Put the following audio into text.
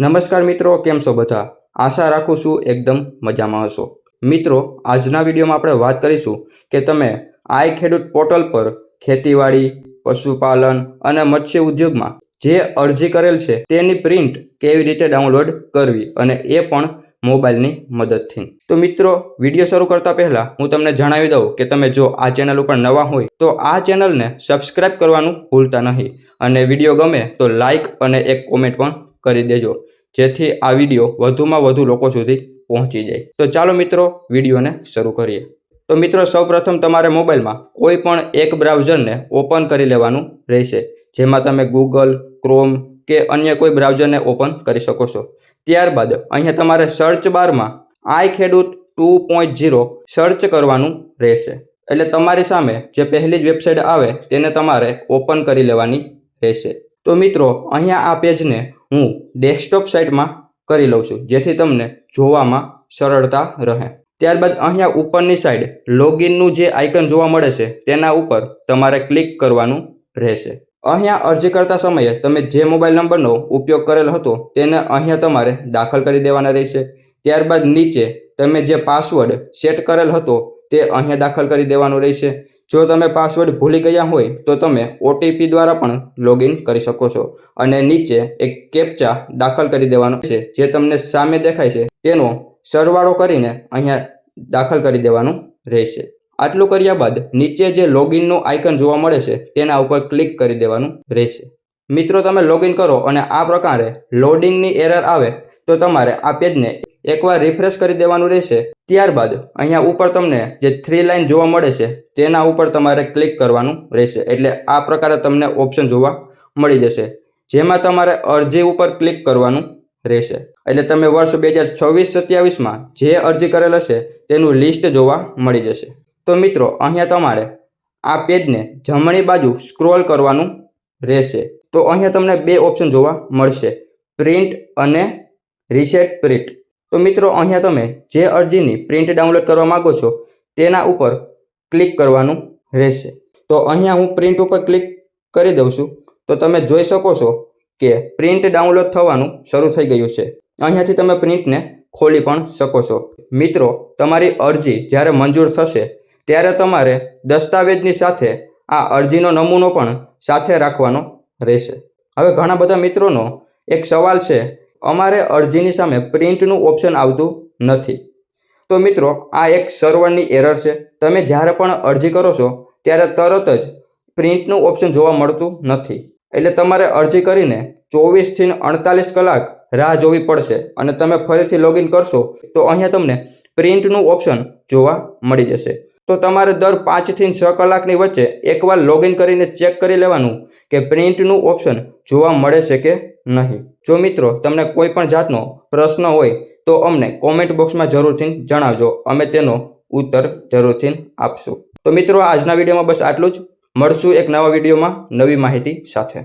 નમસ્કાર મિત્રો, કેમ છો બધા? આશા રાખું છું એકદમ મજામાં હશો. મિત્રો, આજના વિડીયોમાં આપણે વાત કરીશું કે તમે આઈ ખેડૂત પોર્ટલ પર ખેતીવાડી, પશુપાલન અને મત્સ્ય ઉદ્યોગમાં જે અરજી કરેલ છે તેની પ્રિન્ટ કેવી રીતે ડાઉનલોડ કરવી, અને એ પણ મોબાઈલની મદદથી. તો મિત્રો, વિડીયો શરૂ કરતા પહેલા હું તમને જણાવી દઉં કે તમે જો આ ચેનલ ઉપર નવા હોય તો આ ચેનલને સબસ્ક્રાઇબ કરવાનું ભૂલતા નહીં, અને વિડીયો ગમે તો લાઈક અને એક કોમેન્ટ પણ કરી દેજો, જેથી આ વિડીયો વધુમાં વધુ લોકો સુધી પહોંચી જાય. તો ચાલો મિત્રો, વિડીયોને શરૂ કરીએ. તો મિત્રો, સૌપ્રથમ તમારે મોબાઈલમાં કોઈ પણ એક બ્રાઉઝરને ઓપન કરી લેવાનું રહેશે, જેમાં તમે ગૂગલ, ક્રોમ કે અન્ય કોઈ બ્રાઉઝરને ઓપન કરી શકો છો. ત્યારબાદ અહીંયા તમારે સર્ચ બારમાં આઈ ખેડૂત 2.0 સર્ચ કરવાનું રહેશે. એટલે તમારી સામે જે પહેલી જ વેબસાઇટ આવે તેને તમારે ઓપન કરી લેવાની રહેશે. તો મિત્રો, અહીંયા આ પેજને હું ડેસ્કટોપ સાઇટમાં કરી લઉં છું, જેથી તમને જોવામાં સરળતા રહે. ત્યારબાદ અહીંયા ઉપરની સાઈડ લોગિનનું જે આઇકન જોવા મળે છે તેના ઉપર તમારે ક્લિક કરવાનું રહેશે. અહીંયા અરજી કરતા સમયે તમે જે મોબાઈલ નંબરનો ઉપયોગ કરેલ હતો તેને અહીંયા તમારે દાખલ કરી દેવાના રહેશે. ત્યારબાદ નીચે તમે જે પાસવર્ડ સેટ કરેલ હતો તે અહીંયા દાખલ કરી દેવાનો રહેશે. જો તમે પાસવર્ડ ભૂલી ગયા હોય તો તમે OTP દ્વારા પણ લોગિન કરી શકો છો, અને નીચે એક કેપ્ચા દાખલ કરી દેવાનો છે જે તમને સામે દેખાય છે તેનો સરવાળો કરીને અહીંયા દાખલ કરી દેવાનું રહેશે. આટલું કર્યા બાદ નીચે જે લોગિનનું આઇકન જોવા મળે છે તેના ઉપર ક્લિક કરી દેવાનું રહેશે. મિત્રો, તમે લોગિન કરો અને આ પ્રકારે લોડિંગની એરર આવે તો તમારે આ પેજને એકવાર રિફ્રેશ કરી દેવાનું રહેશે. ત્યારબાદ અહીંયા ઉપર તમને જે 3 લાઇન જોવા મળે છે તેના ઉપર તમારે ક્લિક કરવાનું રહેશે. એટલે આ પ્રકારે તમને ઓપ્શન જોવા મળી જશે, જેમાં તમારે અરજી ઉપર ક્લિક કરવાનું રહેશે. એટલે તમે વર્ષ 2026-27માં જે અરજી કરેલ હશે તેનું લિસ્ટ જોવા મળી જશે. તો મિત્રો, અહીંયા તમારે આ પેજને જમણી બાજુ સ્ક્રોલ કરવાનું રહેશે. તો અહીંયા તમને 2 ઓપ્શન જોવા મળશે, પ્રિન્ટ અને રીસેટ પ્રિન્ટ. તો મિત્રો, અહીંયા તમે જે અરજીની પ્રિન્ટ ડાઉનલોડ કરવા માગો છો તેના ઉપર ક્લિક કરવાનું રહેશે. તો અહીંયા હું પ્રિન્ટ ઉપર ક્લિક કરી દઉં છું. તો તમે જોઈ શકો છો કે પ્રિન્ટ ડાઉનલોડ થવાનું શરૂ થઈ ગયું છે. અહીંયાથી તમે પ્રિન્ટને ખોલી પણ શકો છો. મિત્રો, તમારી અરજી જ્યારે મંજૂર થશે ત્યારે તમારે દસ્તાવેજની સાથે આ અરજીનો નમૂનો પણ સાથે રાખવાનો રહેશે. હવે ઘણા બધા મિત્રોનો એક સવાલ છે, અમારે અરજીની સામે પ્રિન્ટનું ઓપ્શન આવતું નથી. તો મિત્રો, આ એક સર્વરની એરર છે. તમે જ્યારે પણ અરજી કરો છો ત્યારે તરત જ પ્રિન્ટનું ઓપ્શન જોવા મળતું નથી. એટલે તમારે અરજી કરીને 24 થી 48 કલાક રાહ જોવી પડશે, અને તમે ફરીથી લોગિન કરશો તો અહીંયા તમને પ્રિન્ટનું ઓપ્શન જોવા મળી જશે. તો તમારે દર 5 થી 6 કલાકની વચ્ચે એકવાર લોગિન કરીને ચેક કરી લેવાનું કે પ્રિન્ટનું ઓપ્શન જોવા મળે છે કે નહીં. જો મિત્રો, તમને કોઈ પણ જાતનો પ્રશ્ન હોય તો અમને કોમેન્ટ બોક્સમાં જરૂરથી જણાવજો, અમે તેનો ઉત્તર જરૂરથી આપશું. તો મિત્રો, આજના વિડીયોમાં બસ આટલું જ. મળશું એક નવા વિડીયોમાં નવી માહિતી સાથે.